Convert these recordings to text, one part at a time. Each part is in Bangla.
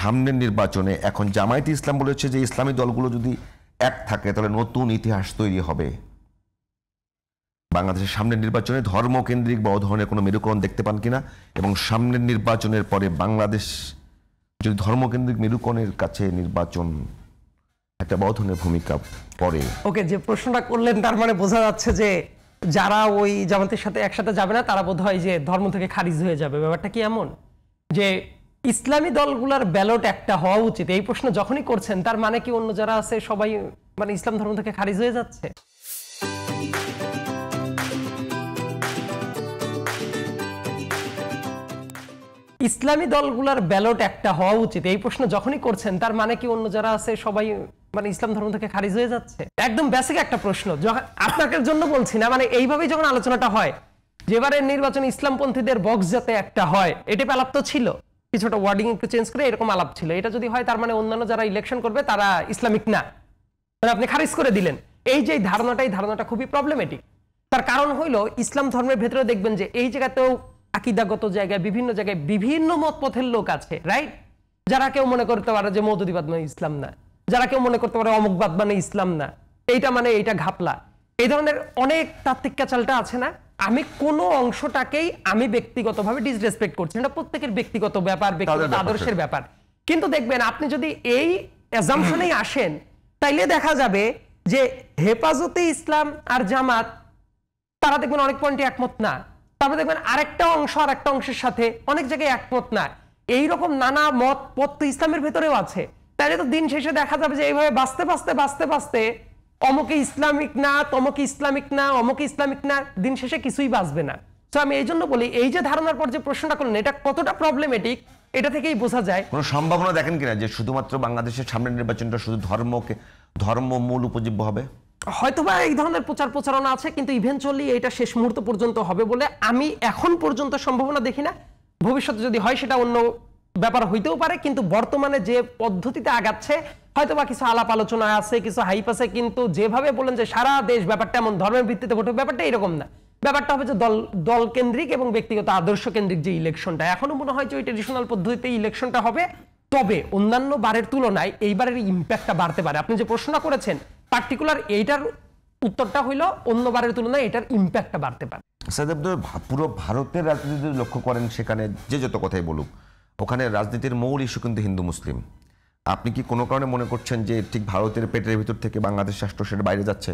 সামনের নির্বাচনে এখন জামায়াতে ইসলাম বলেছে যে ইসলামী দলগুলো যদি এক থাকে তাহলে নতুন ইতিহাস তৈরি হবে। বাংলাদেশের সামনের নির্বাচনে ধর্মকেন্দ্রিক বা ধরনের কোনো মেরুকরণ দেখতে পান কিনা, এবং সামনের নির্বাচনের পরে বাংলাদেশ যদি ধর্মকেন্দ্রিক মেরুকরণের কাছে নির্বাচন একটা বড় ধরনের ভূমিকা পড়ে। ওকে, যে প্রশ্নটা করলেন তার মানে বোঝা যাচ্ছে যে যারা ওই জামাতের সাথে একসাথে যাবে না তারা বোধহয় যে ধর্ম থেকে খারিজ হয়ে যাবে। ব্যাপারটা কি এমন যে ইসলামী দলগুলোর ব্যালট একটা হওয়া উচিত, এই প্রশ্ন যখনই করছেন তার মানে কি অন্য যারা আছে সবাই মানে ইসলাম ধর্ম থেকে খারিজ হয়ে যাচ্ছে? ইসলামী দলগুলোর ব্যালট একটা হওয়া উচিত, এই প্রশ্ন যখনই করছেন তার মানে কি অন্য যারা আছে সবাই মানে ইসলাম ধর্ম থেকে খারিজ হয়ে যাচ্ছে? একদম বেসিক একটা প্রশ্ন, আপনাদের জন্য বলছি না, মানে এইভাবেই যখন আলোচনাটা হয় যেবারের নির্বাচন ইসলামপন্থীদের বক্স যাতে একটা হয়, এটা আলাপ তো ছিল, কিছুটা ওয়ার্ডিং একটু চেঞ্জ করে এরকম আলাপ ছিল। এটা যদি হয় তার মানে অন্যান্য যারা ইলেকশন করবে তারা ইসলামিক না, মানে আপনি খারিজ করে দিলেন। এই যে ধারণাটা খুবই প্রবলেমেটিক। তার কারণ হইলো ইসলাম ধর্মের ভেতরে দেখবেন যে এই জায়গাতেও আকিদাগত জায়গায় বিভিন্ন জায়গায় বিভিন্ন মত পথের লোক আছে, রাইট? যারা কেউ মনে করতে পারে যে মৌদুদিবাদ মানে ইসলাম না, যারা কেউ মনে করতে পারে অমুকবাদ মানে ইসলাম না, এইটা মানে এইটা ঘাপলা, এই ধরনের অনেক তাত্ত্বিক চালটা আছে না। আমি কোনো অংশটাকেই আমি ব্যক্তিগতভাবে ডিসরেসপেক্ট করছি, এটা প্রত্যেকের ব্যক্তিগত ব্যাপার, ব্যক্তিগত আদর্শের ব্যাপার। কিন্তু দেখবেন আপনি যদি এই অ্যাজাম্পশনেই আসেন তাইলে দেখা যাবে যে হেফাজতে ইসলাম আর জামাত তারা দেখবেন অনেক পয়েন্টে একমত না, তারপরে দেখবেন আরেকটা অংশ আর একটা অংশের সাথে অনেক জায়গায় একমত না। এইরকম নানা মত পথ তো ইসলামের ভেতরেও আছে। তাইলে তো দিন শেষে দেখা যাবে যে এইভাবে বাঁচতে অমুকে ইসলামিক না, তমুকে ইসলামিক না, অমুকে ইসলামিক না, দিন শেষে কিছুই বাঁচবে না। তো আমি এই জন্য বলি এই যে ধারণার পর যে প্রশ্নটা করলেন এটা কতটা প্রবলেমেটিক এটা থেকেই বোঝা যায়। কোনো সম্ভাবনা দেখেন কিনা যে শুধুমাত্র বাংলাদেশের সামনের নির্বাচনটা শুধু ধর্ম মূল উপজীব্য হবে? হয়তোবা এই ধরনের প্রচারণা আছে, কিন্তু ইভেন্চুয়ালি এটা শেষ মুহূর্ত পর্যন্ত হবে বলে আমি এখন পর্যন্ত সম্ভাবনা দেখি না। ভবিষ্যতে যদি হয় সেটা অন্য ব্যাপার হইতেও পারে, কিন্তু বর্তমানে যে পদ্ধতিতে আগাচ্ছে হয়তোবা কিছু আলাপ আলোচনা আছে, কিছু হাইপ আছে, কিন্তু যেভাবে বলেন যে সারা দেশ ব্যাপারটা এমন ধর্মের ভিত্তিতে ভোট হবে, ব্যাপারটা এরকম না। ব্যাপারটা হবে যে দল কেন্দ্রিক এবং ব্যক্তিগত আদর্শ কেন্দ্রিক যে ইলেকশনটা, এখনো মনে হয় যে ওই ট্রেডিশনাল পদ্ধতিতে ইলেকশনটা হবে। তবে অন্যান্য বারের তুলনায় এইবারের ইম্প্যাক্টটা বাড়তে পারে। আপনি যে প্রশ্নটা করেছেন পার্টিকুলার এইটার উত্তরটা হইল অন্যবারের তুলনায় এটার ইম্প্যাক্টটা বাড়তে পারে। পুরো ভারতের রাজনীতি লক্ষ্য করেন, সেখানে যে যত কথাই বলুক, ওখানে রাজনীতির মূল ইস্যু কিন্তু হিন্দু মুসলিম। আপনি কি কোনো কারণে মনে করছেন যে ঠিক ভারতের পেটের ভিতর থেকে বাংলাদেশ রাষ্ট্র সেটা বাইরে যাচ্ছে?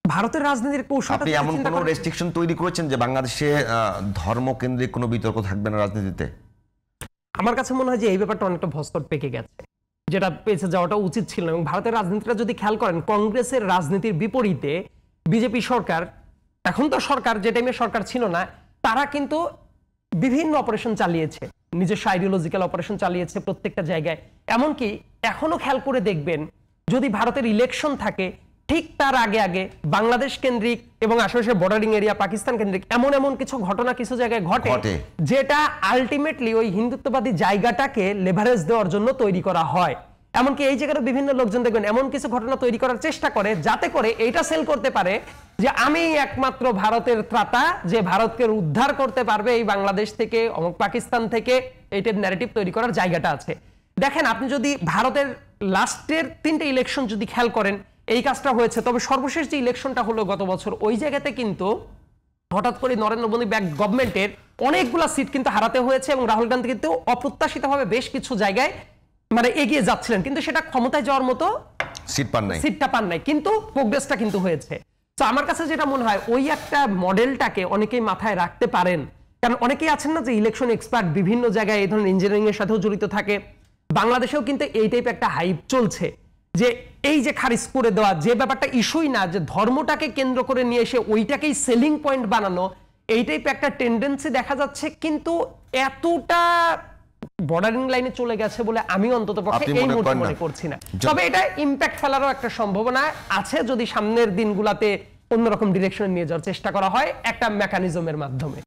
ভারতের রাজনীতির কৌশল আপনি এমন কোনো রেস্ট্রিকশন তৈরি করেছেন যে বাংলাদেশে ধর্মকেন্দ্রিক কোনো বিতর্ক থাকবে না রাজনীতিতে? আমার কাছে মনে হয় যে এই ব্যাপারটা অনেকটা ভস্কট পেকে গেছে, যেটা পেছে যাওয়াটা উচিত ছিল না। এবং ভারতের রাজনীতিটা যদি খেয়াল করেন, কংগ্রেসের রাজনীতির বিপরীতে বিজেপি সরকার, এখন তো সরকার, যে টাইমে সরকার ছিল না, তারা কিন্তু বিভিন্ন অপারেশন চালিয়েছে, নিজস্ব আইডিওলজিক্যাল অপারেশন চালিয়েছে প্রত্যেকটা জায়গায়। এমনকি এখনো খেয়াল করে দেখবেন যদি ভারতের ইলেকশন থাকে ঠিক তার আগে বাংলাদেশ কেন্দ্রিক এবং আশেপাশের বর্ডারিং এরিয়া পাকিস্তান কেন্দ্রিক এমন কিছু ঘটনা কিছু জায়গায় ঘটে যেটা আলটিমেটলি ওই হিন্দুত্ববাদী জায়গাটাকে লেভারেজ দেওয়ার জন্য তৈরি করা হয়। এমনকি এই জায়গার বিভিন্ন লোকজন দেখবেন এমন কিছু ঘটনা তৈরি করার চেষ্টা করে যাতে করে এইটা সেল করতে পারে যে আমি একমাত্র ভারতের ত্রাতা, যে ভারতকে উদ্ধার করতে পারবে এই বাংলাদেশ থেকে, অমুক পাকিস্তান থেকে, এইটার ন্যারেটিভ তৈরি করার জায়গাটা আছে। দেখেন আপনি যদি ভারতের লাস্টের 3টে ইলেকশন যদি খেয়াল করেন এই কাজটা হয়েছে। তবে সর্বশেষ যে ইলেকশনটা হলো গত বছর, ওই জায়গাতে কিন্তু হঠাৎ করে নরেন্দ্র মোদী ব্যাক গভর্নমেন্টের অনেকগুলো সিট কিন্তু হারাতে হয়েছে এবং রাহুল গান্ধী কিন্তু অপ্রত্যাশিতভাবে বেশ কিছু জায়গায় মানে এগিয়ে যাচ্ছিলেন, কিন্তু সেটা ক্ষমতায় যাওয়ার মতো সিটটা পান নাই, কিন্তু প্রোগ্রেসটা কিন্তু হয়েছে। তো আমার কাছে যেটা মনে হয় ওই একটা মডেলটাকে অনেকেই মাথায় রাখতে পারেন, কারণ অনেকেই আছেন না যে ইলেকশন এক্সপার্ট, বিভিন্ন জায়গায় এই ধরনের ইঞ্জিনিয়ারিং এর সাথেও জড়িত থাকে। বাংলাদেশেও কিন্তু এই টাইপ একটা হাইপ চলছে যে এই যে খারিজ করে দেওয়া, যে ব্যাপারটা ইস্যুই না, যে ধর্মটাকে কেন্দ্র করে নিয়ে এসে ওইটাকেই সেলিং পয়েন্ট বানানো, এই টাইপ একটা টেন্ডেন্সি দেখা যাচ্ছে। কিন্তু এতটা বর্ডারিং লাইনে চলে গেছে বলে আমি অন্তত পক্ষে এই মুহূর্তে মনে করছি না। তবে এটা ইম্প্যাক্ট ফেলারও একটা সম্ভাবনা আছে যদি সামনের দিনগুলোতে অন্যরকম ডিরেকশনে নিয়ে যাওয়ার চেষ্টা করা হয় একটা মেকানিজমের মাধ্যমে।